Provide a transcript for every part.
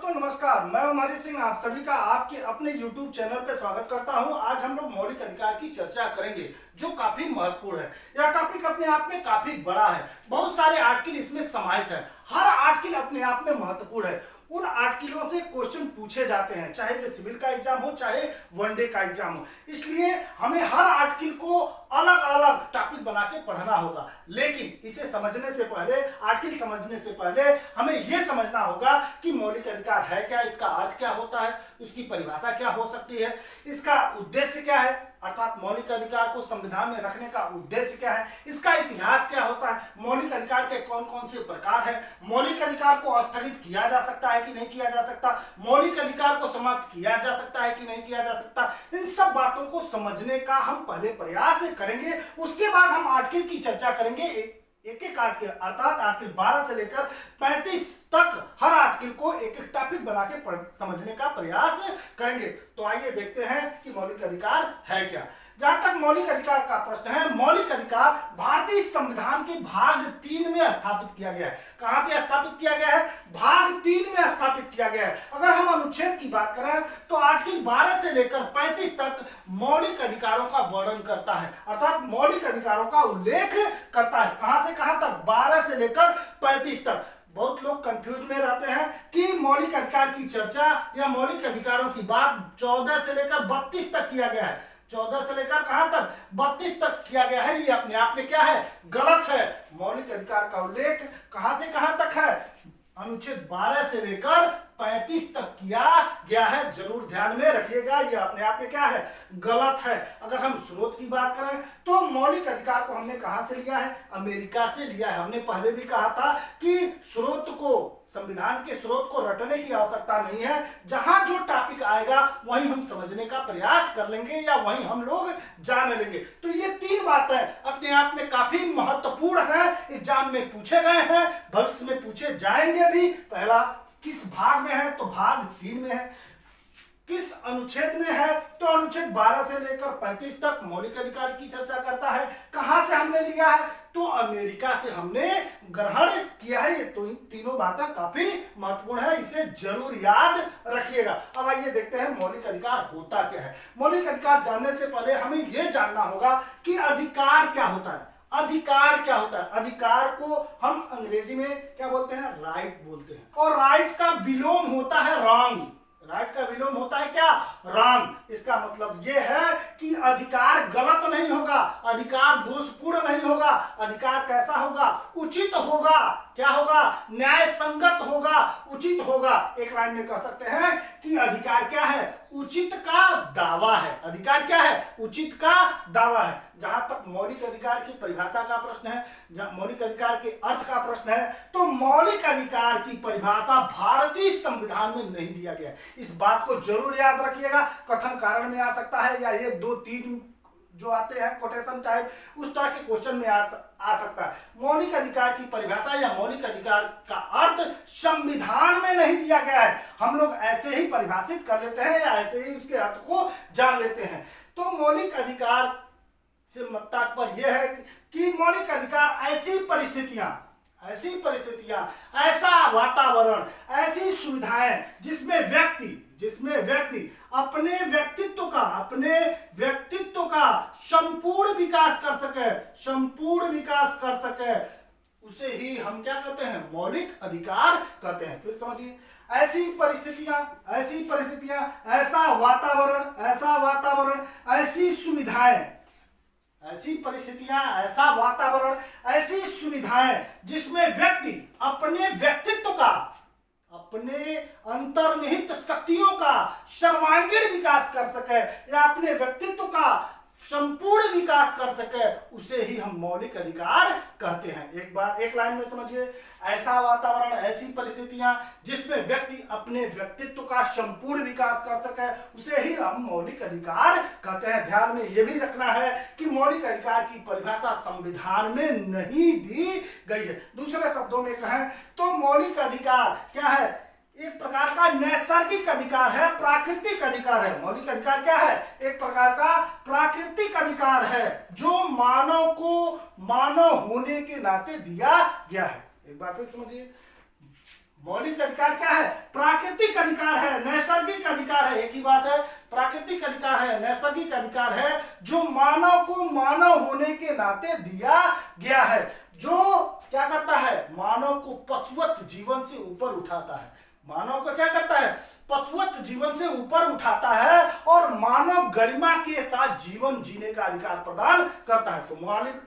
दोस्तों नमस्कार, मैं हमारी सिंह आप सभी का आपके अपने YouTube चैनल पे स्वागत करता हूं। आज हम लोग मौलिक अधिकार की चर्चा करेंगे जो काफी महत्वपूर्ण है। यह टॉपिक अपने आप में काफी बड़ा है, बहुत सारे आर्टिकल इसमें समाहित है। हर आर्टिकल अपने आप में महत्वपूर्ण है। उन आर्टिकलों से क्वेश्चन पूछे जाते हैं, चाहे वे सिविल का एग्जाम हो चाहे वनडे का एग्जाम हो। इसलिए हमें हर आर्टिकल को अलग अलग टॉपिक बना के पढ़ना होगा। लेकिन इसे समझने से पहले, आर्टिकल समझने से पहले हमें यह समझना होगा कि मौलिक अधिकार है क्या, इसका अर्थ क्या होता है, उसकी परिभाषा क्या हो सकती है, इसका उद्देश्य क्या है, अर्थात मौलिक अधिकार को संविधान में रखने का उद्देश्य क्या है, इसका इतिहास क्या होता है, मौलिक अधिकार के कौन कौन से प्रकार है, मौलिक अधिकार को स्थगित किया जा सकता है कि नहीं किया जा सकता, मौलिक अधिकार को समाप्त किया जा सकता है कि नहीं किया जा सकता। इन सब बातों को समझने का हम पहले प्रयास करेंगे। उसके बाद हम आर्टिकल की चर्चा करेंगे। एक एक आर्टिकल अर्थात आर्टिकल 12 से लेकर 35 तक हर आर्टिकल को एक एक टॉपिक बना के समझने का प्रयास करेंगे। तो आइए देखते हैं कि मौलिक अधिकार है क्या। जहां तक मौलिक अधिकार का प्रश्न है, मौलिक अधिकार भारतीय संविधान के भाग 3 में स्थापित किया गया है। कहां पे स्थापित किया गया है? भाग 3 में स्थापित किया गया है। अगर हम अनुच्छेद की बात करें तो आर्टिकल 12 से लेकर 35 तक मौलिक अधिकारों का वर्णन करता है, अर्थात मौलिक अधिकारों का उल्लेख करता है। कहां से कहां तक? 12 से लेकर 35 तक। बहुत लोग कंफ्यूज में रहते हैं कि मौलिक अधिकार की चर्चा या मौलिक अधिकारों की बात 14 से लेकर 32 तक किया गया है। 14 से लेकर कहां तक? 32 तक किया गया है। ये अपने आप में क्या है? गलत है। मौलिक अधिकार का उल्लेख कहां से कहां तक है? अनुच्छेद 12 से लेकर 35 तक किया गया है। जरूर ध्यान में रखिएगा, यह अपने आप में क्या है? गलत है। अगर हम स्रोत की बात करें तो मौलिक अधिकार को हमने कहां से लिया है? अमेरिका से लिया है। हमने पहले भी कहा था कि स्रोत को, संविधान के स्रोत को रटने की आवश्यकता नहीं है। जहां जो टॉपिक आएगा वहीं हम समझने का प्रयास कर लेंगे या वहीं हम लोग जान लेंगे। तो ये 3 बातें अपने आप में काफी महत्वपूर्ण है, एग्जाम में पूछे गए हैं, भविष्य में पूछे जाएंगे भी। पहला किस भाग में है? तो भाग 3 में है। किस अनुच्छेद में है? तो अनुच्छेद 12 से लेकर 35 तक मौलिक अधिकार की चर्चा करता है। कहां से हमने लिया है? तो अमेरिका से हमने ग्रहण किया है। ये तो तीनों बातें काफी महत्वपूर्ण है, इसे जरूर याद रखिएगा। अब आइए देखते हैं मौलिक अधिकार होता क्या है। मौलिक अधिकार जानने से पहले हमें यह जानना होगा कि अधिकार क्या होता है। अधिकार क्या होता है? अधिकार को हम अंग्रेजी में क्या बोलते हैं? राइट बोलते हैं। और राइट का विलोम होता है रॉन्ग। राइट का विलोम होता है क्या? रॉन्ग। इसका मतलब यह है कि अधिकार गलत नहीं होगा, अधिकार दोषपूर्ण नहीं होगा, अधिकार कैसा होगा? उचित होगा। क्या होगा? न्याय संगत होगा, उचित होगा। एक लाइन में कह सकते हैं कि अधिकार क्या है? उचित का दावा है। अधिकार क्या है? उचित का दावा है। जहां तक मौलिक अधिकार की परिभाषा का प्रश्न है, मौलिक अधिकार के अर्थ का प्रश्न है, तो मौलिक अधिकार की परिभाषा भारतीय संविधान में नहीं दिया गया। इस बात को जरूर याद रखिएगा। कथन कारण में आ सकता है या 1 2 3 जो आते हैं कोटेशन टाइप, उस तरह के क्वेश्चन में आ सकता है। मौलिक अधिकार की परिभाषा या मौलिक अधिकार का अर्थ संविधान में नहीं दिया गया है। हम लोग ऐसे ही परिभाषित कर लेते हैं या ऐसे ही उसके अर्थ को जान लेते हैं। तो मौलिक अधिकार से तात्पर्य यह है कि मौलिक अधिकार ऐसी परिस्थितियां, ऐसा वातावरण, ऐसी सुविधाएं जिसमें व्यक्ति अपने व्यक्तित्व का संपूर्ण विकास कर सके, उसे ही हम क्या कहते हैं? मौलिक अधिकार कहते हैं। फिर समझिए, ऐसी परिस्थितियां, ऐसा वातावरण, ऐसी सुविधाएं, ऐसी सुविधाएं जिसमें व्यक्ति अपने व्यक्तित्व का, अपने अंतर्निहित शक्तियों का सर्वांगीण विकास कर सके या अपने व्यक्तित्व का संपूर्ण विकास कर सके, उसे ही हम मौलिक अधिकार कहते हैं। एक लाइन में समझिए, ऐसा वातावरण, ऐसी परिस्थितियां जिसमें व्यक्ति अपने व्यक्तित्व का संपूर्ण विकास कर सके, उसे ही हम मौलिक अधिकार कहते हैं। ध्यान में यह भी रखना है कि मौलिक अधिकार की परिभाषा संविधान में नहीं दी गई है। दूसरे शब्दों में कहें तो मौलिक अधिकार क्या है? एक प्रकार का नैसर्गिक अधिकार है, प्राकृतिक अधिकार है। मौलिक अधिकार क्या है? एक प्रकार का प्राकृतिक अधिकार है जो मानव को मानव होने के नाते दिया गया है। एक बार फिर समझिए, मौलिक अधिकार क्या है? प्राकृतिक अधिकार है, नैसर्गिक अधिकार है, एक ही बात है, प्राकृतिक अधिकार है, नैसर्गिक अधिकार है, जो मानव को मानव होने के नाते दिया गया है, जो क्या करता है, मानव को पशुवत जीवन से ऊपर उठाता है, मानव को क्या करता है, पशुवत जीवन से ऊपर उठाता है और मानव गरिमा के साथ जीवन जीने का अधिकार प्रदान करता है। तो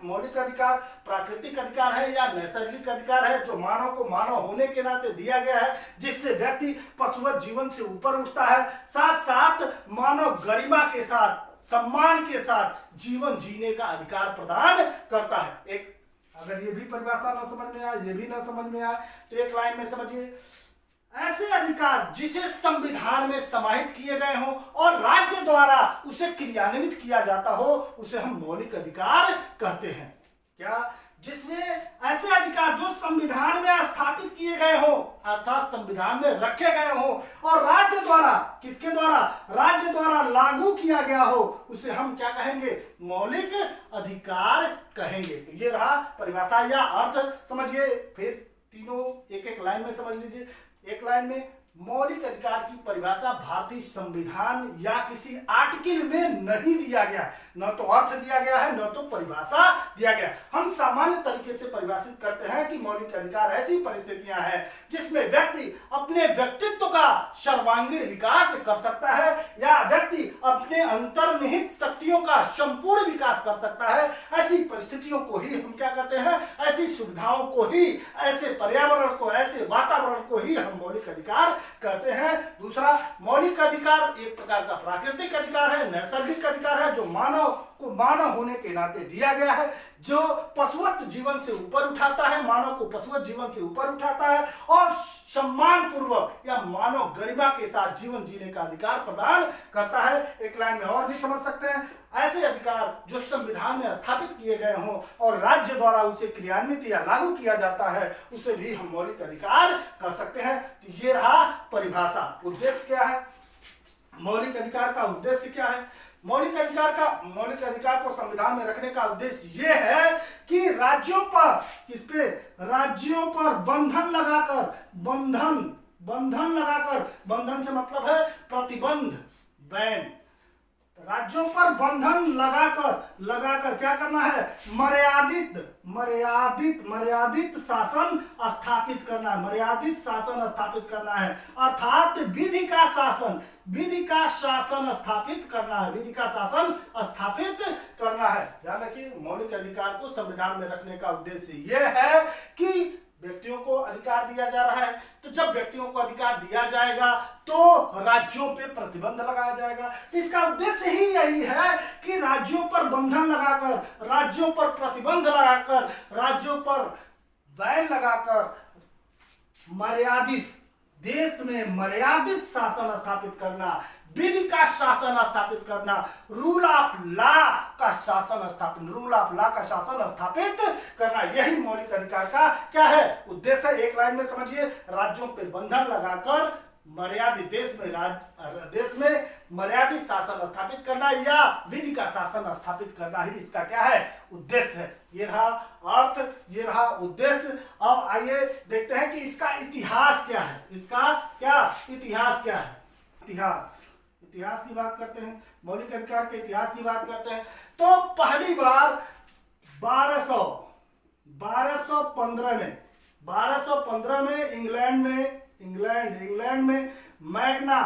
मौलिक अधिकार प्राकृतिक अधिकार है या नैसर्गिक अधिकार है, जो मानव को मानव होने के नाते दिया गया है, जिससे व्यक्ति पशुवत जीवन से ऊपर उठता है, साथ साथ मानव गरिमा के साथ सम्मान के साथ जीवन जीने का अधिकार प्रदान करता है। एक अगर ये भी परिभाषा ना समझ में आए, ये भी ना समझ में आए, तो एक लाइन में समझिए, ऐसे अधिकार जिसे संविधान में समाहित किए गए हो और राज्य द्वारा उसे क्रियान्वित किया जाता हो, उसे हम मौलिक अधिकार कहते हैं। क्या? जिसमें ऐसे अधिकार जो संविधान में स्थापित किए गए हो, अर्थात संविधान में रखे गए हो और राज्य द्वारा, किसके द्वारा, राज्य द्वारा लागू किया गया हो, उसे हम क्या कहेंगे, मौलिक अधिकार कहेंगे। तो ये रहा परिभाषा या अर्थ, समझिए। फिर तीनों एक एक लाइन में समझ लीजिए। एक लाइन में मौलिक अधिकार की परिभाषा भारतीय संविधान या किसी आर्टिकल में नहीं दिया गया है, न तो अर्थ दिया गया है, न तो परिभाषा दिया गया है। हम सामान्य तरीके से परिभाषित करते हैं कि मौलिक अधिकार ऐसी परिस्थितियां हैं जिसमें व्यक्ति अपने व्यक्तित्व का सर्वांगीण विकास कर सकता है या व्यक्ति अपने अंतर्निहित शक्तियों का संपूर्ण विकास कर सकता है। ऐसी परिस्थितियों को ही हम क्या कहते हैं, ऐसी सुविधाओं को ही, ऐसे पर्यावरण को, ऐसे वातावरण को ही हम मौलिक अधिकार कहते हैं। दूसरा, मौलिक अधिकार एक प्रकार का प्राकृतिक अधिकार है, नैसर्गिक अधिकार है, जो मानव को मानव होने के नाते दिया गया है, जो पशुवत जीवन से ऊपर उठाता है, मानव को पशुवत जीवन से ऊपर उठाता है और सम्मान पूर्वक या मानव गरिमा के साथ जीवन जीने का अधिकार प्रदान करता है। एक लाइन में और भी समझ सकते हैं, ऐसे अधिकार जो संविधान में स्थापित किए गए हों और राज्य द्वारा उसे क्रियान्वित या लागू किया जाता है, उसे भी हम मौलिक अधिकार कह सकते हैं। तो ये रहा परिभाषा। उद्देश्य क्या है, मौलिक अधिकार का उद्देश्य क्या है? मौलिक अधिकार को संविधान में रखने का उद्देश्य यह है कि राज्यों पर, किस पे, राज्यों पर बंधन लगाकर, बंधन से मतलब है प्रतिबंध, बैन, राज्यों पर बंधन लगाकर क्या करना है, मर्यादित शासन स्थापित करना है, मर्यादित शासन स्थापित करना है, अर्थात विधि का शासन स्थापित करना है, विधि का शासन स्थापित करना है। ध्यान रखिए, मौलिक अधिकार को संविधान में रखने का उद्देश्य यह है कि व्यक्तियों को अधिकार दिया जा रहा है, तो जब व्यक्तियों को अधिकार दिया जाएगा तो राज्यों पे प्रतिबंध लगाया जाएगा। तो इसका उद्देश्य ही यही है कि राज्यों पर बंधन लगाकर, राज्यों पर प्रतिबंध लगाकर, राज्यों पर बैन लगाकर देश में मर्यादित शासन स्थापित करना, विधि का शासन स्थापित करना, रूल ऑफ लॉ का शासन स्थापित करना, यही मौलिक अधिकार का क्या है, उद्देश्य है। एक लाइन में समझिए, राज्यों पर बंधन लगाकर मर्यादित देश में मर्यादित शासन स्थापित करना या विधि का शासन स्थापित करना ही इसका क्या है, उद्देश्य है। ये रहा अर्थ, ये रहा उद्देश्य। अब आइए देखते हैं कि इसका इतिहास क्या है, इसका क्या इतिहास क्या है। इतिहास की बात करते हैं, मौलिक अधिकार के इतिहास की बात करते हैं, तो पहली बार 1215 में इंग्लैंड में मैग्ना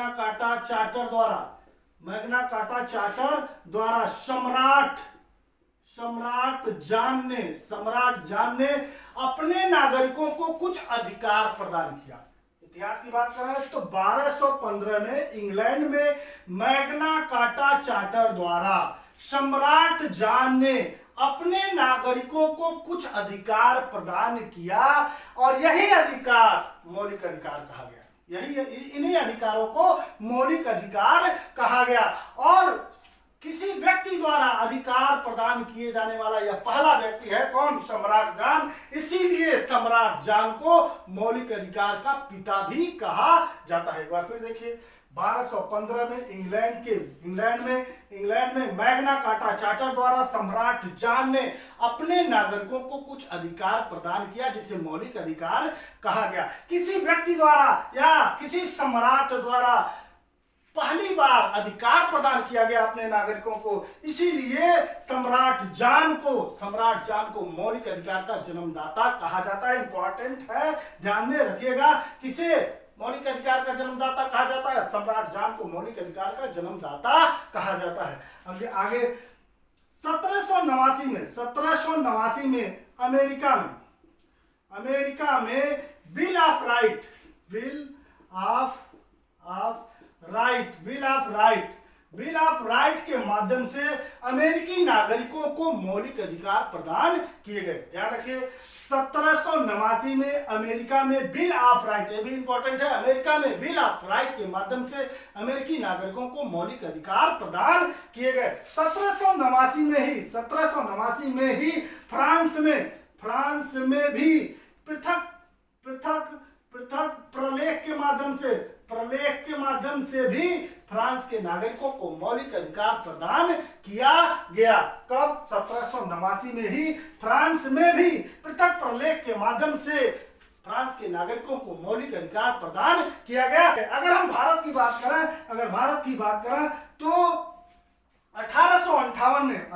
कार्टा चार्टर द्वारा सम्राट जॉन ने अपने नागरिकों को कुछ अधिकार प्रदान किया। इतिहास की बात कर रहे हैं तो 1215 में इंग्लैंड में मैग्ना कार्टा चार्टर द्वारा सम्राट जॉन ने अपने नागरिकों को कुछ अधिकार प्रदान किया और यही अधिकार मौलिक अधिकार कहा गया। इन्हीं अधिकारों को मौलिक अधिकार कहा गया और किसी व्यक्ति द्वारा अधिकार प्रदान किए जाने वाला यह पहला व्यक्ति है कौन, सम्राट जॉन। इसीलिए सम्राट जॉन को मौलिक अधिकार का पिता भी कहा जाता है। एक बार फिर देखिए, 1215 में इंग्लैंड में मैग्ना कार्टा चार्टर द्वारा सम्राट जॉन ने अपने नागरिकों को कुछ अधिकार प्रदान किया जिसे मौलिक अधिकार कहा गया। किसी व्यक्ति द्वारा या किसी सम्राट द्वारा पहली बार अधिकार प्रदान किया गया अपने नागरिकों को, इसीलिए सम्राट जॉन को मौलिक अधिकार का जन्मदाता कहा जाता है। इंपॉर्टेंट है, ध्यान में रखिएगा। किसे मौलिक अधिकार का जन्मदाता कहा जाता है? सम्राट जॉन को मौलिक अधिकार का जन्मदाता कहा जाता है। आगे 1789 में अमेरिका में बिल ऑफ राइट के माध्यम से अमेरिकी नागरिकों को मौलिक अधिकार प्रदान किए गए। ध्यान रखिए, 1789 में अमेरिका में बिल ऑफ राइट, ये भी इंपॉर्टेंट है, अमेरिका में बिल ऑफ राइट के माध्यम से अमेरिकी नागरिकों को मौलिक अधिकार प्रदान किए गए। 1789 में ही फ्रांस में भी पृथक प्रलेख के माध्यम से भी फ्रांस के नागरिकों को मौलिक अधिकार प्रदान किया गया। कब? 1789 में ही फ्रांस में भी पृथक प्रलेख के माध्यम से फ्रांस के नागरिकों को मौलिक अधिकार प्रदान किया गया। अगर हम भारत की बात करें तो 1858 में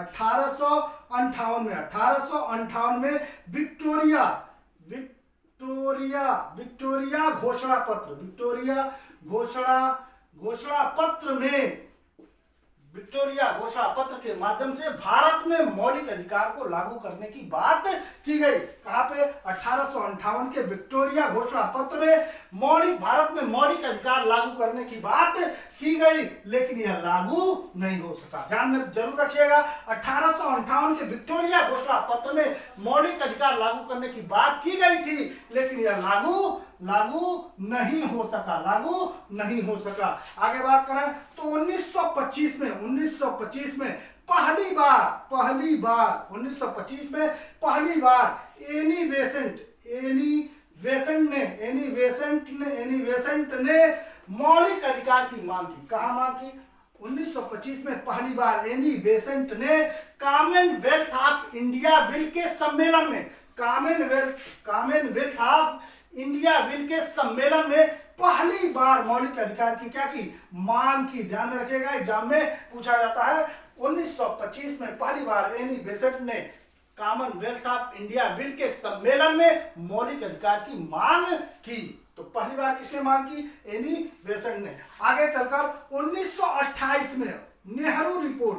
विक्टोरिया घोषणा पत्र के माध्यम से भारत में मौलिक अधिकार को लागू करने की बात की गई। कहां पे? 1858 के विक्टोरिया घोषणा पत्र में भारत में मौलिक अधिकार लागू करने की बात की गई, लेकिन यह लागू नहीं हो सका। ध्यान में जरूर रखिएगा, 1858 के विक्टोरिया घोषणा पत्र में मौलिक अधिकार लागू करने की बात की गई थी, लेकिन यह लागू नहीं हो सका। आगे बात करें तो 1925 में पहली बार एनी बेसेंट ने मौलिक अधिकार की मांग की। कहां मांग की? 1925 में पहली बार एनी बेसेंट ने कॉमनवेल्थ ऑफ इंडिया विल के सम्मेलन में पहली बार मौलिक अधिकार की क्या की? मांग की। ध्यान में रखिएगा, एग्जाम में पूछा जाता है। 1925 में पहली बार एनी बेसेंट ने कॉमनवेल्थ ऑफ इंडिया विल के सम्मेलन में मौलिक अधिकार की मांग की। तो पहली बार किसने मांग की? एनी बेसेंट ने। आगे चलकर 1928 में नेहरू रिपोर्ट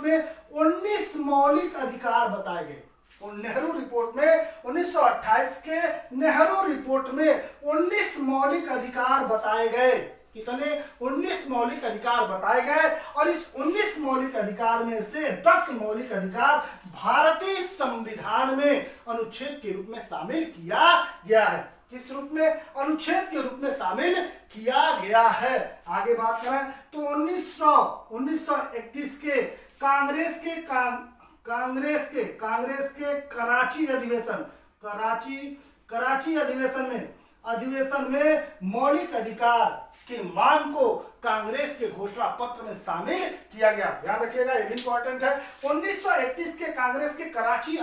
में 19 मौलिक अधिकार बताए गए। नेहरू रिपोर्ट में 1928 के नेहरू रिपोर्ट में 19 मौलिक अधिकार बताए गए। कितने? 19 मौलिक अधिकार बताए गए, और इस 19 मौलिक अधिकार में से 10 मौलिक अधिकार भारतीय संविधान में अनुच्छेद के रूप में शामिल किया गया है। किस रूप में? अनुच्छेद के रूप में शामिल किया गया है। आगे बात करें तो 1931 के कांग्रेस के कराची अधिवेशन में मौलिक अधिकार की मांग को कांग्रेस के घोषणा पत्र में शामिल किया गया। ध्यान रखिएगा, ये भी इंपॉर्टेंट है। 1931 के कांग्रेस के कराची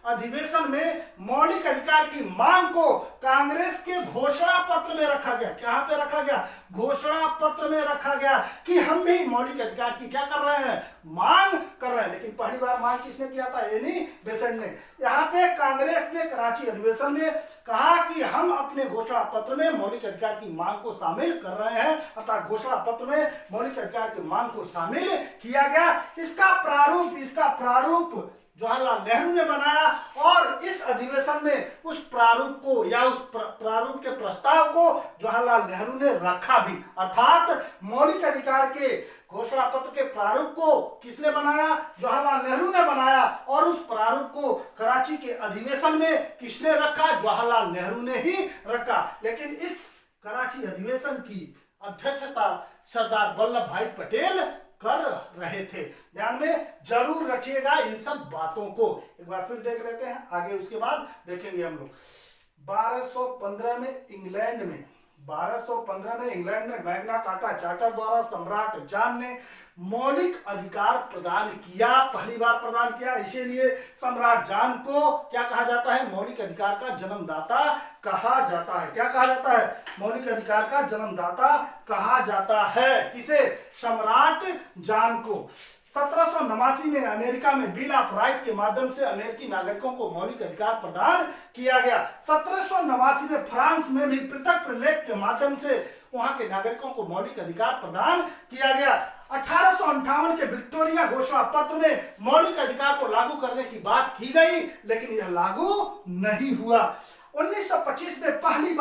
अधिवेशन में मौलिक अधिकार की मांग को कांग्रेस के घोषणा पत्र में रखा गया। कहां पे रखा गया? घोषणा पत्र में रखा गया कि हम भी मौलिक अधिकार की क्या कर रहे हैं? मांग कर रहे हैं। लेकिन पहली बार मांग किसने किया था? एनी बेसेंट ने। यहाँ पे कांग्रेस ने कराची अधिवेशन में कहा कि हम अपने घोषणा पत्र में मौलिक अधिकार की मांग को शामिल कर रहे हैं, अर्थात घोषणा पत्र में मौलिक अधिकार की मांग को शामिल किया गया। इसका प्रारूप जवाहरलाल नेहरू ने बनाया, और इस अधिवेशन में उस प्रारूप को या उस प्रारूप के प्रस्ताव को जवाहरलाल नेहरू ने रखा भी। अर्थात मौलिक अधिकार के घोषणा पत्र के प्रारूप को किसने बनाया? जवाहरलाल नेहरू ने बनाया, और उस प्रारूप को कराची के अधिवेशन में किसने रखा? जवाहरलाल नेहरू ने ही रखा। लेकिन इस कराची अधिवेशन की अध्यक्षता सरदार वल्लभ भाई पटेल कर रहे थे। ध्यान में जरूर रखिएगा इन सब बातों को। एक बार फिर देख लेते हैं आगे, उसके बाद देखेंगे हम लोग 1215 में इंग्लैंड में 1215 में इंग्लैंड में मैग्ना कार्टा चार्टर द्वारा सम्राट जॉन ने मौलिक अधिकार प्रदान किया, पहली बार प्रदान किया। इसीलिए सम्राट जॉन को क्या कहा जाता है? मौलिक अधिकार का जन्मदाता कहा जाता है। क्या कहा जाता है? मौलिक अधिकार का जन्मदाता कहा जाता है। किसे? सम्राट जॉन को। 1789 में अमेरिका में बिल ऑफ राइट के माध्यम से अमेरिकी नागरिकों को मौलिक अधिकार प्रदान किया गया। 1789 में फ्रांस में भी पृथक प्रलेख के माध्यम से वहां के नागरिकों को मौलिक अधिकार प्रदान किया गया। 1858 के विक्टोरिया घोषणा पत्र में मौलिक अधिकार को लागू करने की बात की गई, लेकिन यह लागू नहीं हुआ। 1925 में पहली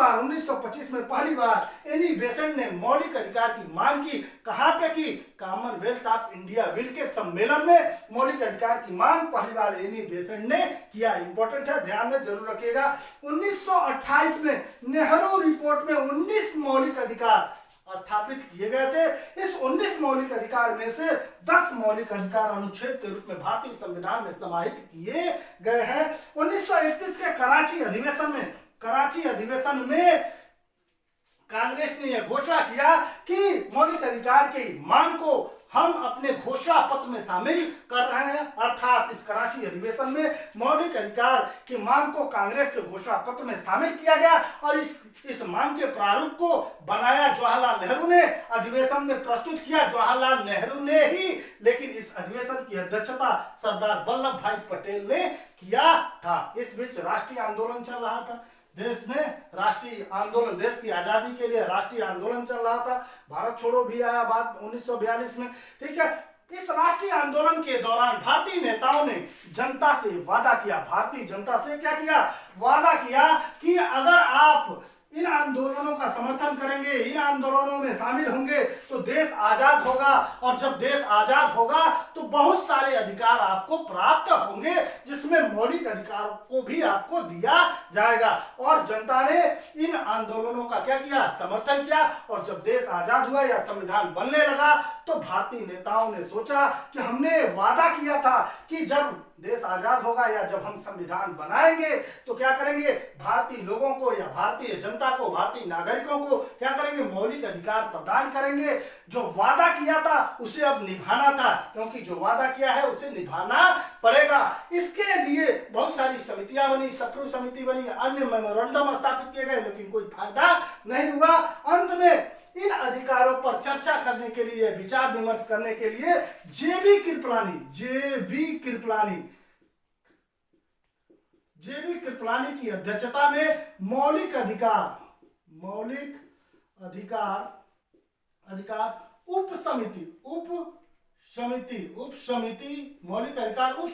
बार एनी बेसेंट ने मौलिक अधिकार की मांग की। कहां पे की? कॉमनवेल्थ ऑफ इंडिया बिल के सम्मेलन में मौलिक अधिकार की मांग पहली बार एनी बेसेंट ने किया। इंपॉर्टेंट है, ध्यान में जरूर रखिएगा। 1928 में नेहरू रिपोर्ट में 19 मौलिक अधिकार स्थापित किए गए थे। इस 19 मौलिक अधिकार में से 10 मौलिक अधिकार अनुच्छेद के रूप में भारतीय संविधान में समाहित किए गए हैं। 1931 के कराची अधिवेशन में कांग्रेस ने यह घोषणा किया कि मौलिक अधिकार की मांग को हम अपने घोषणा पत्र में शामिल कर रहे हैं। अर्थात इस कराची अधिवेशन में मौलिक अधिकार की मांग को कांग्रेस के घोषणा पत्र में शामिल किया गया और इस मांग के प्रारूप को बनाया जवाहरलाल नेहरू ने, अधिवेशन में प्रस्तुत किया जवाहरलाल नेहरू ने ही, लेकिन इस अधिवेशन की अध्यक्षता सरदार वल्लभ भाई पटेल ने किया था। इस बीच राष्ट्रीय आंदोलन चल रहा था देश में, राष्ट्रीय आंदोलन, देश की आजादी के लिए राष्ट्रीय आंदोलन चल रहा था। भारत छोड़ो भी आया बात 1942 में, ठीक है। इस राष्ट्रीय आंदोलन के दौरान भारतीय नेताओं ने जनता से वादा किया, भारतीय जनता से क्या किया? वादा किया कि अगर आप इन आंदोलनों का समर्थन करेंगे, इन आंदोलनों में शामिल होंगे तो देश आजाद होगा, और जब देश आजाद होगा तो बहुत सारे अधिकार आपको प्राप्त होंगे, जिसमें मौलिक अधिकार को भी आपको दिया जाएगा। और जनता ने इन आंदोलनों का क्या किया? समर्थन किया। और जब देश आजाद हुआ या संविधान बनने लगा तो भारतीय नेताओं ने सोचा कि हमने वादा किया था कि जब देश आजाद होगा या जब हम संविधान बनाएंगे तो क्या करेंगे? भारतीय लोगों को या भारतीय जनता को, भारतीय नागरिकों को क्या करेंगे? मौलिक अधिकार प्रदान करेंगे। जो वादा किया था उसे अब निभाना था, क्योंकि जो वादा किया है उसे निभाना पड़ेगा। इसके लिए बहुत सारी समितियां बनी, शत्रु समिति बनी, अन्य मेमोरेंडम स्थापित किए गए, लेकिन कोई फायदा नहीं हुआ। अंत में इन अधिकारों पर चर्चा करने के लिए, विचार विमर्श करने के लिए जेबी कृपलानी की अध्यक्षता में मौलिक अधिकार उप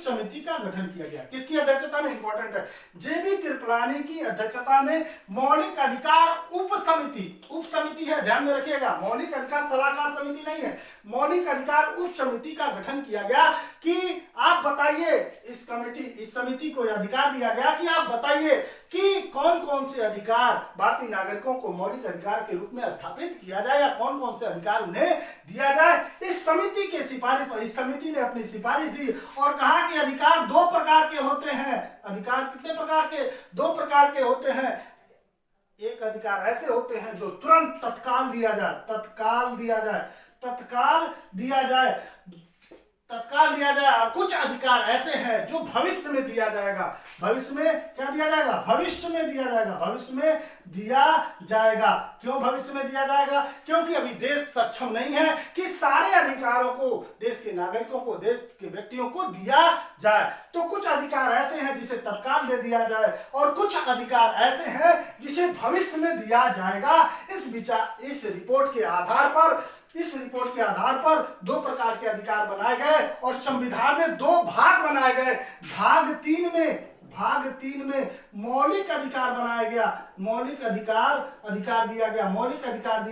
समिति का गठन किया गया। किसकी अध्यक्षता में? इंपॉर्टेंट है, जेबी कृपलानी की अध्यक्षता में मौलिक अधिकार उप समिति है, ध्यान में रखिएगा। मौलिक अधिकार सलाहकार समिति नहीं है, मौलिक अधिकार उप समिति का गठन किया गया कि आप बताइए, इस समिति को अधिकार दिया गया कि आप बताइए कि कौन कौन से अधिकार भारतीय नागरिकों को मौलिक अधिकार के रूप में स्थापित किया जाए या कौन कौन से अधिकार उन्हें दिया जाए। इस समिति के सिफारिश पर इस समिति ने अपनी सिफारिश दी और कहा कि अधिकार 2 प्रकार के होते हैं। अधिकार कितने प्रकार के? 2 प्रकार के होते हैं। एक अधिकार ऐसे होते हैं जो तुरंत तत्काल दिया जाए, और कुछ अधिकार ऐसे हैं जो भविष्य में दिया जाएगा। भविष्य में क्या दिया जाएगा? भविष्य में दिया जाएगा। क्यों भविष्य में दिया जाएगा? क्योंकि अभी देश सक्षम नहीं है कि सारे अधिकारों को देश के नागरिकों को, देश के व्यक्तियों को दिया जाए। तो कुछ अधिकार ऐसे हैं जिसे तत्काल दे दिया जाए और कुछ अधिकार ऐसे हैं जिसे भविष्य में दिया जाएगा। इस रिपोर्ट के आधार पर 2 प्रकार के अधिकार बनाए गए और संविधान में 2 भाग बनाए गए। भाग 3 में मौलिक अधिकार बनाया गया, मौलिक अधिकार दिया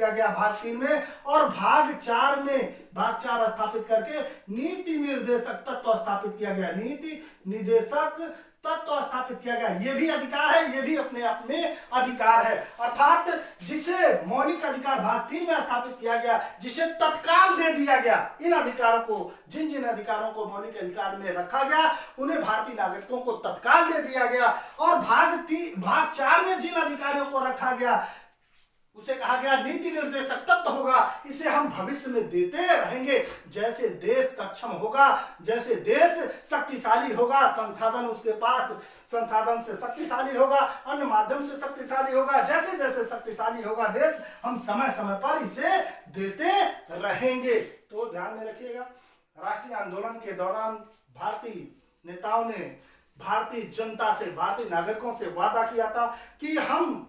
गया भाग 3 में, और भाग 4 स्थापित करके नीति निर्देशक तत्व स्थापित किया गया। नीति निर्देशक तत्व स्थापित किया गया। ये भी अधिकार है, ये भी अपने आप में अधिकार है। अर्थात जिसे मौलिक अधिकार भाग 3 में स्थापित किया गया, जिसे तत्काल दे दिया गया, इन अधिकारों को, जिन जिन अधिकारों को मौलिक अधिकार में रखा गया उन्हें भारतीय नागरिकों को तत्काल दे दिया गया। और भाग 4 में जिन अधिकारियों को रखा गया उसे कहा गया नीति निर्देशक तत्व होगा। इसे हम भविष्य में देते रहेंगे। जैसे देश सक्षम होगा, जैसे देश शक्तिशाली होगा, संसाधन उसके पास संसाधन से शक्तिशाली होगा, अन्य माध्यम से शक्तिशाली होगा, जैसे जैसे शक्तिशाली होगा देश, हम समय समय पर इसे देते रहेंगे। तो ध्यान में रखिएगा, राष्ट्रीय आंदोलन के दौरान भारतीय नेताओं ने भारतीय जनता से, भारतीय नागरिकों से वादा किया था कि हम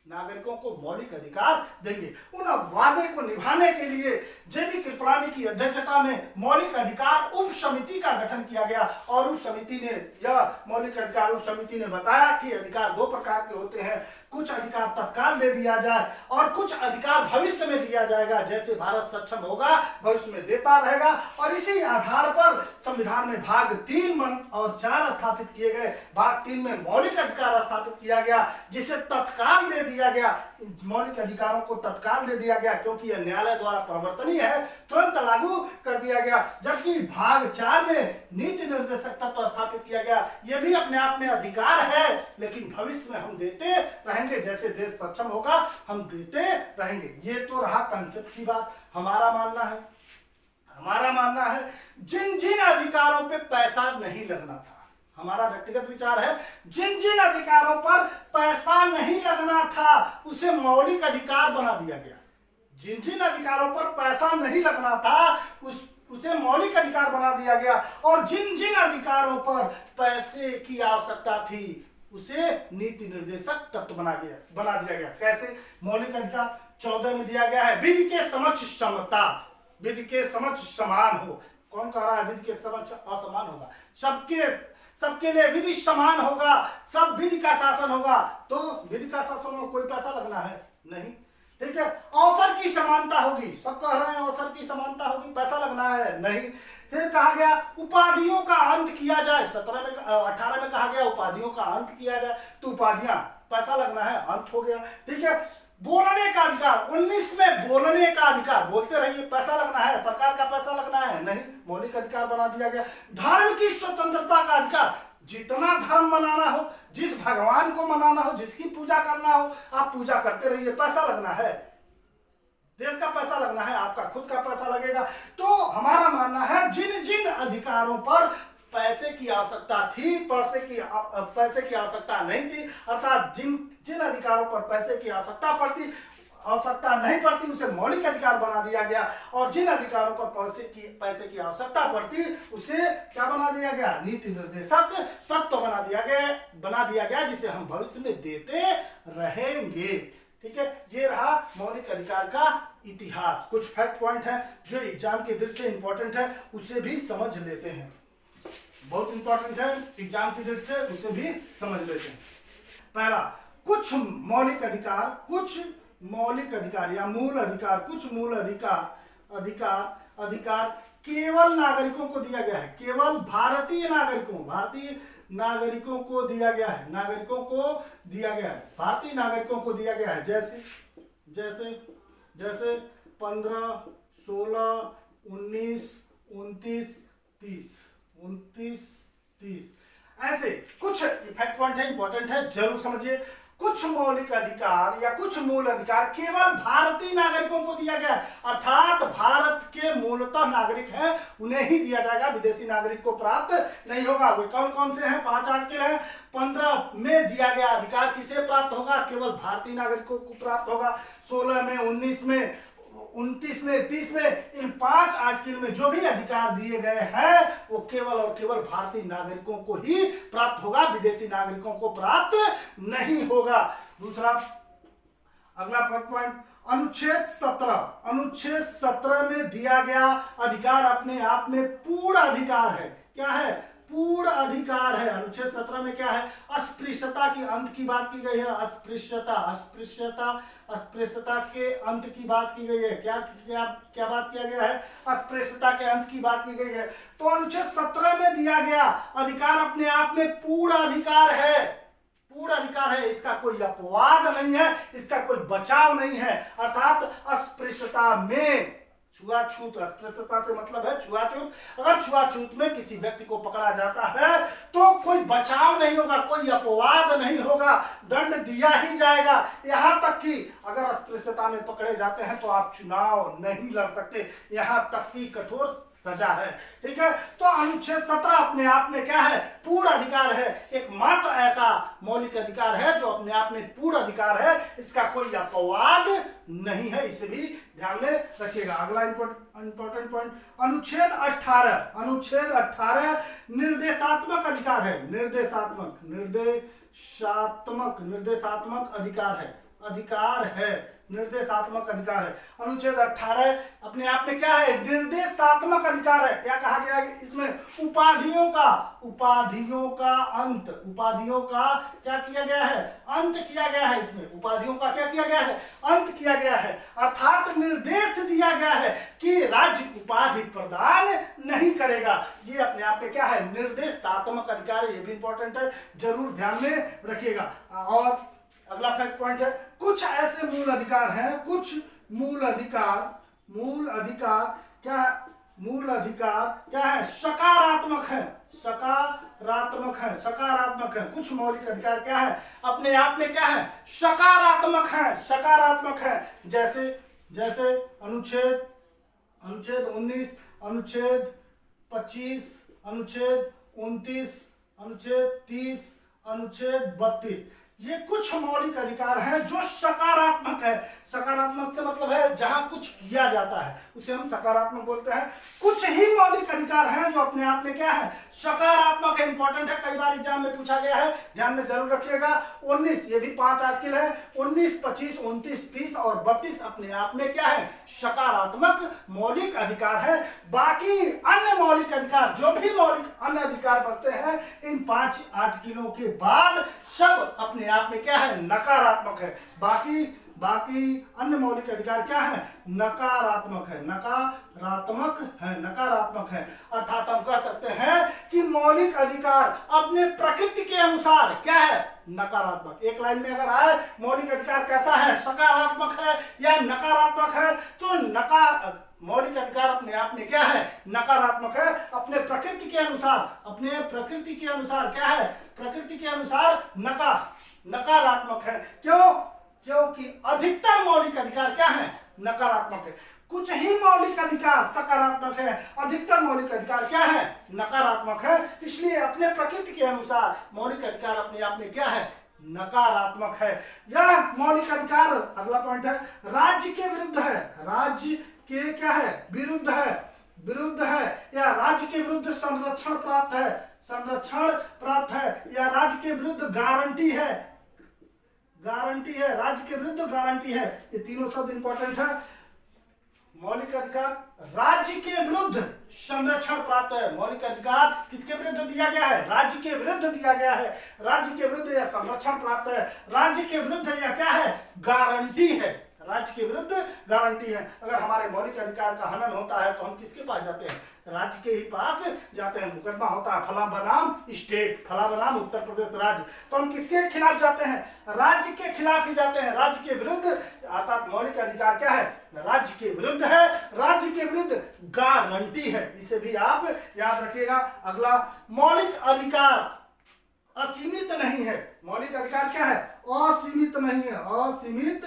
नागरिकों को मौलिक अधिकार देंगे। उन वादे को निभाने के लिए जेबी कृपलानी की अध्यक्षता में मौलिक अधिकार उप समिति का गठन किया गया। और उप समिति ने, यह मौलिक अधिकार उप समिति ने बताया कि अधिकार 2 प्रकार के होते हैं। कुछ अधिकार तत्काल दे दिया जाए और कुछ अधिकार भविष्य में दिया जाएगा। जैसे भारत सक्षम होगा भविष्य में देता रहेगा। और इसी आधार पर संविधान में भाग 3 और 4 स्थापित किए गए। भाग 3 में मौलिक अधिकार स्थापित किया गया, जिसे तत्काल दे दिया गया। मौलिक अधिकारों को तत्काल दे दिया गया क्योंकि यह न्यायालय द्वारा परिवर्तनीय है, तुरंत लागू कर दिया गया। जबकि भाग 4 में नीति निर्देशक तत्व स्थापित किया गया। यह भी अपने आप में अधिकार है, लेकिन भविष्य में हम देते रहेंगे। जैसे देश सक्षम होगा हम देते रहेंगे। ये तो रहा कंसेप्ट की बात। हमारा मानना है जिन जिन अधिकारों पे पैसा नहीं लगना था, हमारा व्यक्तिगत विचार है, जिन जिन अधिकारों पर पैसा नहीं लगना था उसे मौलिक अधिकार बना दिया गया। जिन जिन अधिकारों पर पैसा नहीं लगना था उसे मौलिक अधिकार बना दिया गया। और जिन जिन अधिकारों पर पैसे की आवश्यकता थी उसे नीति निर्देशक तत्व बना दिया गया। कैसे? मौलिक अधिकार 14 में दिया गया है, विधि के समक्ष समता, विधि के समक्ष समान हो। कौन कह रहा है विधि के समक्ष असमान होगा? सबके लिए विधि समान होगा, सब विधि का शासन होगा। तो विधि का शासन में कोई पैसा लगना है? नहीं। ठीक है। अवसर की समानता होगी, सब कह रहे हैं अवसर की समानता होगी, पैसा लगना है? नहीं। फिर कहा गया उपाधियों का अंत किया जाए। 18 में कहा गया उपाधियों का अंत किया जाए। तो उपाधियां, पैसा लगना है, अंत हो गया। ठीक है। बोलने का अधिकार 19 में, बोलने का अधिकार, बोलते रहिए, पैसा लगना है, सरकार का पैसा लगना है? नहीं, मौलिक अधिकार बना दिया गया। धर्म की स्वतंत्रता का अधिकार, जितना धर्म मनाना हो, जिस भगवान को मनाना हो, जिसकी पूजा करना हो, आप पूजा करते रहिए, पैसा लगना है, देश का पैसा लगना है, आपका खुद का पैसा लगेगा। तो हमारा मानना है जिन जिन अधिकारों पर पैसे की आवश्यकता थी, पैसे की आवश्यकता नहीं थी, अर्थात जिन अधिकारों पर पैसे की आवश्यकता नहीं पड़ती उसे मौलिक अधिकार बना दिया गया। और जिन अधिकारों पर पैसे की आवश्यकता पड़ती उसे क्या बना दिया गया? नीति निर्देशक तत्व बना दिया गया, जिसे हम भविष्य में देते रहेंगे। ठीक है। ये रहा मौलिक अधिकार का इतिहास। कुछ फैक्ट पॉइंट है जो एग्जाम के दृष्टि से इंपॉर्टेंट है, उसे भी समझ लेते हैं। बहुत इंपॉर्टेंट है एग्जाम की दृष्टि से, उसे भी समझ लेते हैं। पहला, कुछ मौलिक अधिकार या मूल अधिकार, कुछ मूल अधिकार केवल नागरिकों को दिया गया है, केवल भारतीय नागरिकों को दिया गया है, भारतीय नागरिकों को दिया गया है। जैसे 15, 16, 19, 29, 30 ऐसे कुछ फैक्ट पॉइंट है, इंपॉर्टेंट है, जरूर समझिए। कुछ मौलिक अधिकार या कुछ मूल अधिकार केवल भारतीय नागरिकों को दिया गया, अर्थात भारत के मूलतः नागरिक हैं उन्हें ही दिया जाएगा, विदेशी नागरिक को प्राप्त नहीं होगा। वे कौन कौन से हैं? 5 आर्टिकल हैं। 15 में दिया गया अधिकार किसे प्राप्त होगा? केवल भारतीय नागरिकों को प्राप्त होगा। 16 में, 19 में, 29 में, 30 में, इन 5 आर्टिकल में जो भी अधिकार दिए गए हैं वो केवल और केवल भारतीय नागरिकों को ही प्राप्त होगा, विदेशी नागरिकों को प्राप्त नहीं होगा। दूसरा, अगला पॉइंट, अनुच्छेद 17 में दिया गया अधिकार अपने आप में पूर्ण अधिकार है। क्या है? पूर्ण अधिकार है। अनुच्छेद 17 में क्या है, अस्पृश्यता की अंत की बात की गई है। अस्पृश्यता अस्पृश्यता अस्पृश्यता के अंत की बात की गई है। क्या क्या क्या बात किया गया है, अस्पृश्यता के अंत की बात की गई है। तो अनुच्छेद 17 में दिया गया अधिकार अपने आप में पूर्ण अधिकार है, पूर्ण अधिकार है, इसका कोई अपवाद नहीं है, इसका कोई बचाव नहीं है। अर्थात अस्पृश्यता में छुआछूत, अस्पृश्यता से मतलब है छुआछूत, अगर छुआछूत में किसी व्यक्ति को पकड़ा जाता है तो कोई बचाव नहीं होगा, कोई अपवाद नहीं होगा, दंड दिया ही जाएगा। यहां तक कि अगर अस्पृश्यता में पकड़े जाते हैं तो आप चुनाव नहीं लड़ सकते, यहां तक कि कठोर सजा है। ठीक है, तो अनुच्छेद 17 अपने आप में क्या है, पूर्ण अधिकार है, एकमात्र ऐसा मौलिक अधिकार है जो अपने आप में पूर्ण अधिकार है, इसका कोई अपवाद नहीं है, इसे भी ध्यान में रखिएगा। अगला इंपॉर्टेंट पॉइंट, अनुच्छेद 18, अनुच्छेद 18 निर्देशात्मक अधिकार है, निर्देशात्मक निर्देशात्मक निर्देशात्मक अधिकार है, निर्देशात्मक अधिकार है। अनुच्छेद 18 अपने आप में क्या है, निर्देशात्मक अधिकार है। क्या कहा गया है इसमें, उपाधियों का अंत, उपाधियों का क्या किया गया है, अंत किया गया है। इसमें उपाधियों का क्या किया गया है, अंत किया गया है। अर्थात निर्देश दिया गया है कि राज्य उपाधि प्रदान नहीं करेगा। ये अपने आप में क्या है, निर्देशात्मक अधिकार है, ये भी इंपॉर्टेंट है, जरूर ध्यान में रखिएगा। और अगला फैक्ट पॉइंट है, कुछ ऐसे मूल अधिकार हैं, कुछ मूल अधिकार क्या है, मूल अधिकार क्या है, सकारात्मक है, सकारात्मक है, सकारात्मक है। कुछ मौलिक अधिकार क्या है, अपने आप में क्या है, सकारात्मक है, सकारात्मक है। जैसे जैसे अनुच्छेद 19, अनुच्छेद 25, अनुच्छेद 29, अनुच्छेद 30, अनुच्छेद 32, ये कुछ मौलिक अधिकार हैं जो सकारात्मक है। सकारात्मक से मतलब है जहां कुछ किया जाता है उसे हम सकारात्मक बोलते हैं। कुछ ही मौलिक अधिकार हैं जो अपने आप में क्या है, सकारात्मक है, इंपॉर्टेंट है, कई बार एग्जाम में पूछा गया है, ध्यान में जरूर रखिएगा। 19 ये भी 5 आर्टिकल है, 19, 25, 29, 30 और 32 अपने आप में क्या है, सकारात्मक मौलिक अधिकार है। बाकी अन्य मौलिक अधिकार, जो भी मौलिक अन्य अधिकार बचते हैं, इन 5 आर्टिकलों के बाद सब अपने आप में क्या है, नकारात्मक है। बाकी अन्य मौलिक अधिकार क्या है, नकारात्मक है, नकारात्मक है। अर्थात हम कह सकते हैं कि मौलिक अधिकार अपने प्रकृति के अनुसार क्या है, नकारात्मक। एक लाइन में अगर आए मौलिक अधिकार कैसा है, सकारात्मक है या नकारात्मक है, तो मौलिक अधिकार अपने आप में क्या है, नकारात्मक है। अपने प्रकृति के अनुसार क्या है, प्रकृति के अनुसार नकारात्मक है। क्योंकि अधिकतर मौलिक अधिकार क्या है, नकारात्मक है। कुछ ही मौलिक अधिकार सकारात्मक है, अधिकतर मौलिक अधिकार क्या है, नकारात्मक है। इसलिए अपने प्रकृति के अनुसार मौलिक अधिकार अपने आप में क्या है, नकारात्मक है। यह मौलिक अधिकार, अगला पॉइंट है, राज्य के विरुद्ध है, राज्य के क्या है, विरुद्ध है या राज्य के विरुद्ध संरक्षण प्राप्त है या राज्य के विरुद्ध गारंटी है, राज्य के विरुद्ध गारंटी है। ये तीनों शब्द इंपॉर्टेंट है। मौलिक अधिकार राज्य के विरुद्ध संरक्षण प्राप्त है। मौलिक अधिकार किसके विरुद्ध दिया गया है, राज्य के विरुद्ध दिया गया है। राज्य के विरुद्ध या संरक्षण प्राप्त है, राज्य के विरुद्ध या क्या है, गारंटी है, राज्य के विरुद्ध गारंटी है। अगर हमारे मौलिक अधिकार का हनन होता है तो हम किसके पास जाते हैं, राज्य के ही पास जाते हैं। मुकदमा होता है फला बनाम स्टेट, फला बनाम उत्तर प्रदेश राज्य, तो हम किसके खिलाफ जाते हैं, राज्य के खिलाफ ही जाते हैं, राज्य के विरुद्ध। अर्थात मौलिक अधिकार क्या है, राज्य के विरुद्ध है, राज्य के विरुद्ध गारंटी है, इसे भी आप याद रखिएगा। अगला, मौलिक अधिकार असीमित नहीं है। मौलिक अधिकार क्या है, असीमित नहीं है, असीमित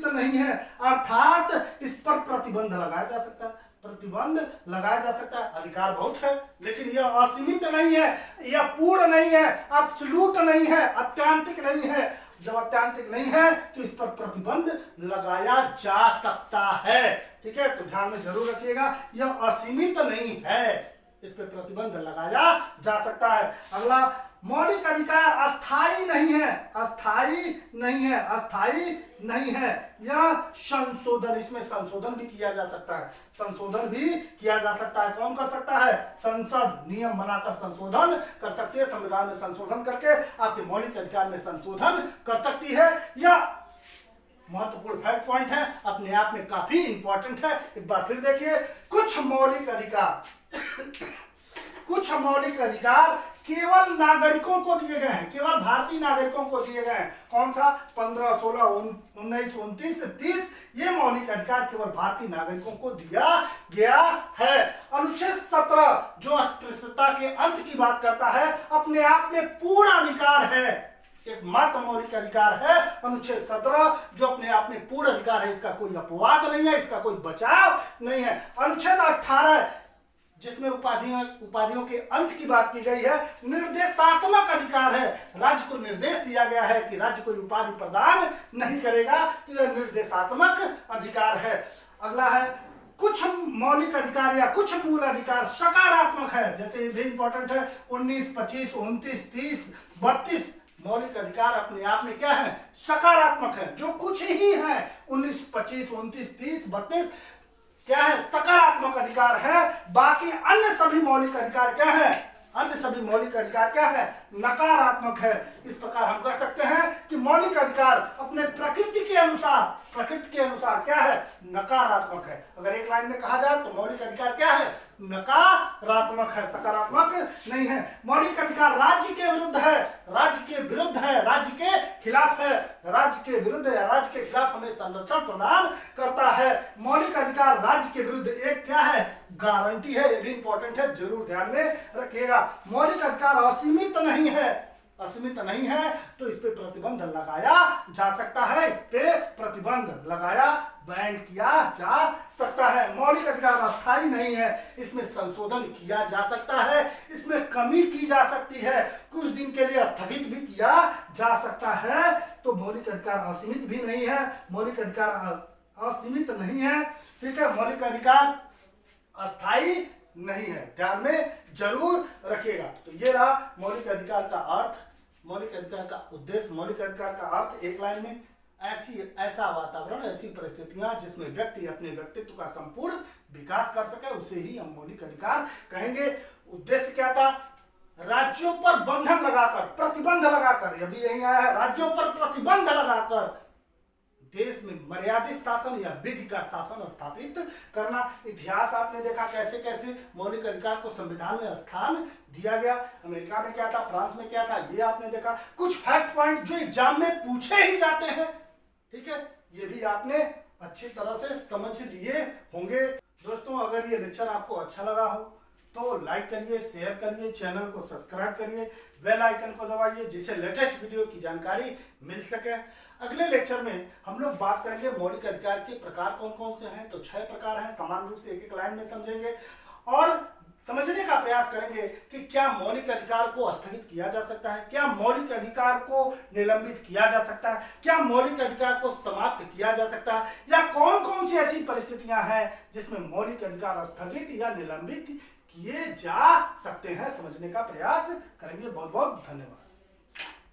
नहीं है। अर्थात इस पर प्रतिबंध लगाया जा सकता है, अधिकार बहुत है लेकिन यह असीमित नहीं है, यह पूर्ण नहीं है, एब्सोल्यूट नहीं है, अत्यांतिक नहीं है। जब अत्यांतिक नहीं है तो इस पर प्रतिबंध लगाया जा सकता है। ठीक है, तो ध्यान में जरूर रखिएगा, यह असीमित नहीं है, इस पर प्रतिबंध लगाया जा सकता है। अगला, मौलिक अधिकार अस्थाई नहीं है, अस्थाई नहीं है, अस्थाई नहीं है। यह संशोधन, इसमें संशोधन भी किया जा सकता है, संशोधन भी किया जा सकता है। कौन कर सकता है? संसद नियम बनाकर संशोधन कर सकती है, संविधान में संशोधन करके आपके मौलिक अधिकार में संशोधन कर सकती है। यह महत्वपूर्ण फैक्ट पॉइंट है, अपने आप में काफी इंपॉर्टेंट है। एक बार फिर देखिए, कुछ मौलिक अधिकार कुछ मौलिक अधिकार केवल नागरिकों को दिए गए हैं, केवल भारतीय नागरिकों को दिए गए हैं। कौन सा? 15, 16, 19, 29, 30 ये मौलिक अधिकार केवल भारतीय नागरिकों को दिया गया है। अनुच्छेद 17 जो अस्पृश्यता के अंत की बात करता है, अपने आप में पूर्ण अधिकार है, एक मात्र मौलिक अधिकार है अनुच्छेद 17 जो अपने आप में पूर्ण अधिकार है, इसका कोई अपवाद नहीं है, इसका कोई बचाव नहीं है। अनुच्छेद 18 जिसमें उपाधियों के अंत की बात की गई है, निर्देशात्मक अधिकार है, राज्य को निर्देश दिया गया है कि राज्य कोई उपाधि प्रदान नहीं करेगा, तो यह निर्देशात्मक अधिकार है। अगला है, कुछ मौलिक अधिकार या कुछ मूल अधिकार सकारात्मक है, जैसे ये भी इंपॉर्टेंट है। 19, 25, 29, 30, 32 मौलिक अधिकार अपने आप में क्या है? सकारात्मक है। जो कुछ ही है 19, 25, 29, 30, 32 क्या है? सकारात्मक अधिकार है। बाकी अन्य सभी मौलिक अधिकार क्या है? अन्य सभी मौलिक अधिकार क्या है? नकारात्मक है। इस प्रकार हम कह सकते हैं कि मौलिक अधिकार अपने प्रकृति के अनुसार क्या है? नकारात्मक है। अगर एक लाइन में कहा जाए तो मौलिक अधिकार क्या है? नकारात्मक है, सकारात्मक नहीं है। मौलिक अधिकार राज्य के विरुद्ध है, राज्य के विरुद्ध है, राज्य के खिलाफ है, राज्य के विरुद्ध या राज्य के खिलाफ हमें संरक्षण प्रदान करता है। मौलिक अधिकार राज्य के विरुद्ध एक क्या है? गारंटी है। ये भी इंपॉर्टेंट है, जरूर ध्यान में रखिएगा। मौलिक अधिकार असीमित नहीं है, असीमित नहीं है, तो इस पे प्रतिबंध लगाया जा सकता है, इस पे प्रतिबंध लगाया, बैन किया जा सकता है। मौलिक अधिकार अस्थायी नहीं है, इसमें संशोधन किया जा सकता है, इसमें कमी की जा सकती है, कुछ दिन के लिए स्थगित भी किया जा सकता है। तो मौलिक अधिकार असीमित भी नहीं है, मौलिक अधिकार असीमित नहीं है, ठीक है। मौलिक अधिकार अस्थायी नहीं है, ध्यान में जरूर रखिएगा। तो ये रहा मौलिक अधिकार का अर्थ, मौलिक अधिकार का उद्देश्य। मौलिक अधिकार का अर्थ एक लाइन में, ऐसा वातावरण, ऐसी परिस्थितियां जिसमें व्यक्ति अपने व्यक्तित्व का संपूर्ण विकास कर सके, उसे ही हम मौलिक अधिकार कहेंगे। उद्देश्य क्या था? राज्यों पर बंधन लगाकर, प्रतिबंध लगाकर, अभी यही आया है, राज्यों पर प्रतिबंध लगाकर देश में मर्यादित शासन या विधि का शासन स्थापित करना। इतिहास आपने देखा कैसे कैसे मौलिक अधिकार को संविधान में स्थान दिया गया। अमेरिका में क्या था, फ्रांस में क्या था, ये आपने देखा। कुछ फैक्ट पॉइंट जो एग्जाम में पूछे ही जाते हैं, ठीक है, ये भी आपने अच्छी तरह से समझ लिए होंगे। दोस्तों, अगर ये लेक्चर आपको अच्छा लगा हो तो लाइक करिए, शेयर करिए, चैनल को सब्सक्राइब करिए, बेल आइकन को दबाइए, जिससे लेटेस्ट वीडियो की जानकारी मिल सके। अगले लेक्चर में हम लोग बात करेंगे मौलिक अधिकार के प्रकार कौन कौन से हैं। तो 6 प्रकार हैं, समान रूप से एक एक लाइन में समझेंगे और समझने का प्रयास करेंगे कि क्या मौलिक अधिकार को स्थगित किया जा सकता है, क्या मौलिक अधिकार को निलंबित किया जा सकता है, क्या मौलिक अधिकार को समाप्त किया जा सकता है, या कौन कौन सी ऐसी परिस्थितियां हैं जिसमें मौलिक अधिकार स्थगित या निलंबित किए जा सकते हैं। समझने का प्रयास करेंगे। बहुत बहुत धन्यवाद।